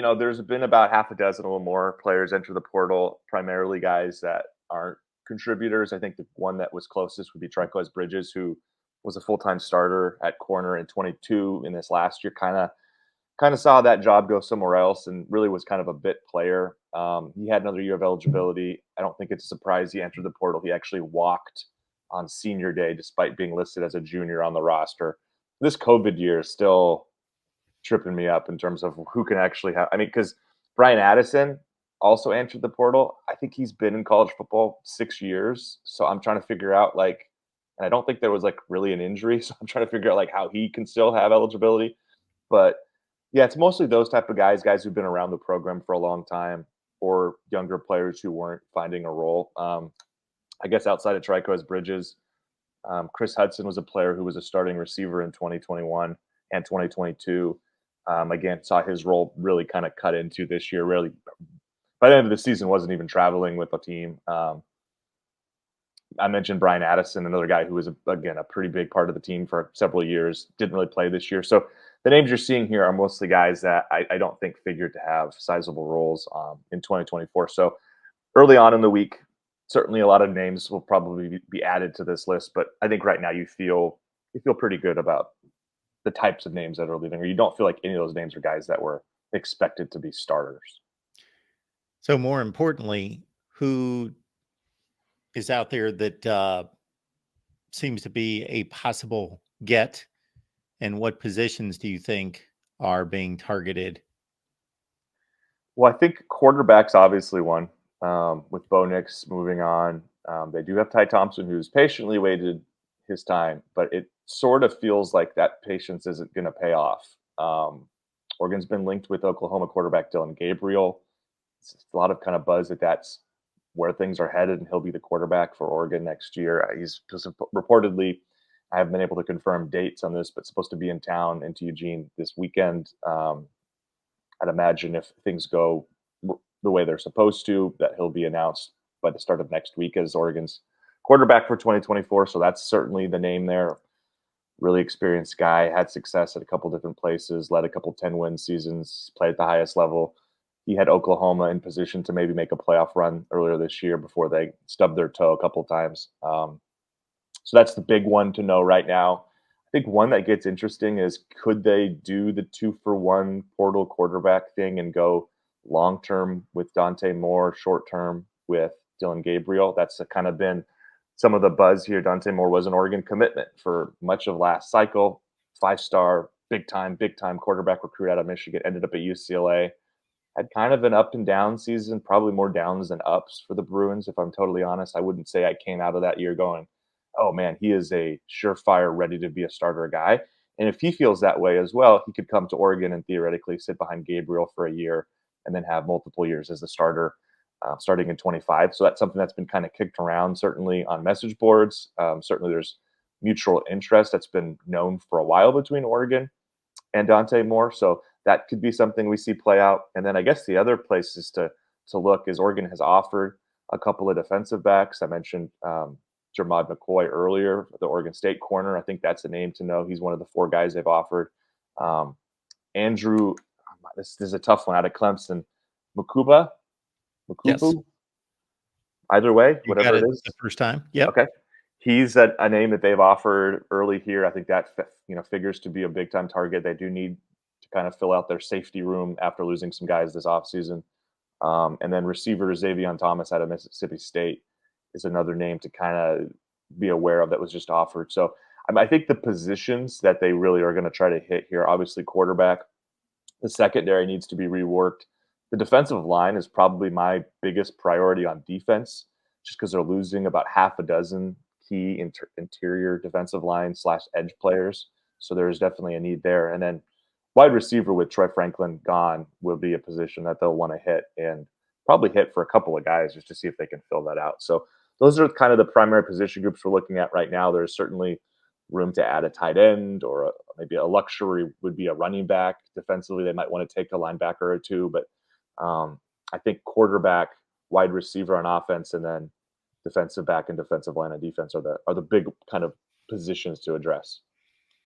there's been about half a dozen, a little more players enter the portal, primarily guys that aren't contributors. I think the one that was closest would be Tre Bridges, who was a full-time starter at corner in 22 in this last year. Kind of saw that job go somewhere else and really was kind of a bit player. He had another year of eligibility. I don't think it's a surprise he entered the portal. He actually walked on senior day despite being listed as a junior on the roster. This COVID year is still tripping me up in terms of who can actually have. I mean, because Brian Addison also entered the portal. I think he's been in college football 6 years. So I'm trying to figure out and I don't think there was really an injury. So I'm trying to figure out how he can still have eligibility. But yeah, it's mostly those type of guys who've been around the program for a long time, or younger players who weren't finding a role. I guess outside of Tre Bridges, Chris Hudson was a player who was a starting receiver in 2021 and 2022. Again, saw his role really kind of cut into this year. Really, by the end of the season, wasn't even traveling with the team. I mentioned Brian Addison, another guy who was, again, a pretty big part of the team for several years. Didn't really play this year. So the names you're seeing here are mostly guys that I don't think figured to have sizable roles in 2024. So early on in the week, certainly a lot of names will probably be added to this list. But I think right now you feel pretty good about the types of names that are leaving, or you don't feel like any of those names are guys that were expected to be starters. So more importantly, who is out there that seems to be a possible get, and what positions do you think are being targeted? Well, I think quarterback's obviously one. With Bo Nix moving on, they do have Ty Thompson, who's patiently waited his time, but it sort of feels like that patience isn't going to pay off. Oregon's been linked with Oklahoma quarterback Dillon Gabriel. It's a lot of kind of buzz that that's where things are headed, and he'll be the quarterback for Oregon next year. He's just reportedly, I haven't been able to confirm dates on this, but supposed to be in town into Eugene this weekend. I'd imagine if things go the way they're supposed to, that he'll be announced by the start of next week as Oregon's quarterback for 2024. So that's certainly the name there. Really experienced guy, had success at a couple different places, led a couple 10-win seasons, played at the highest level. He had Oklahoma in position to maybe make a playoff run earlier this year before they stubbed their toe a couple times. So that's the big one to know right now. I think one that gets interesting is, could they do the 2-for-1 portal quarterback thing and go long-term with Dante Moore, short-term with Dillon Gabriel? That's kind of been some of the buzz here. Dante Moore was an Oregon commitment for much of last cycle. 5-star, big time quarterback recruit out of Michigan, ended up at UCLA. Had kind of an up and down season, probably more downs than ups for the Bruins, if I'm totally honest. I wouldn't say I came out of that year going, oh man, he is a surefire, ready to be a starter guy. And if he feels that way as well, he could come to Oregon and theoretically sit behind Gabriel for a year and then have multiple years as the starter starting in 25. So that's something that's been kind of kicked around, certainly on message boards. Certainly there's mutual interest that's been known for a while between Oregon and Dante Moore. So that could be something we see play out. And then I guess the other places to look is Oregon has offered a couple of defensive backs. I mentioned Jermod McCoy earlier, the Oregon State corner. I think that's a name to know. He's one of the 4 guys they've offered. Andrew, this is a tough one, out of Clemson. Makubu? Yes. Either way, You whatever got it is. the first time. Yep. Okay. He's a name that they've offered early here. I think that figures to be a big time target. They do need to kind of fill out their safety room after losing some guys this offseason. And then receiver Xavier Thomas out of Mississippi State is another name to kind of be aware of that was just offered. So I think the positions that they really are going to try to hit here, obviously quarterback. The secondary needs to be reworked. The defensive line is probably my biggest priority on defense, just because they're losing about half a dozen key interior defensive line / edge players. So there's definitely a need there. And then wide receiver with Troy Franklin gone will be a position that they'll want to hit, and probably hit for a couple of guys just to see if they can fill that out. So those are kind of the primary position groups we're looking at right now. There's certainly room to add a tight end, or maybe a luxury would be a running back. Defensively, they might want to take a linebacker or two, but I think quarterback, wide receiver on offense, and then defensive back and defensive line on defense are the big kind of positions to address.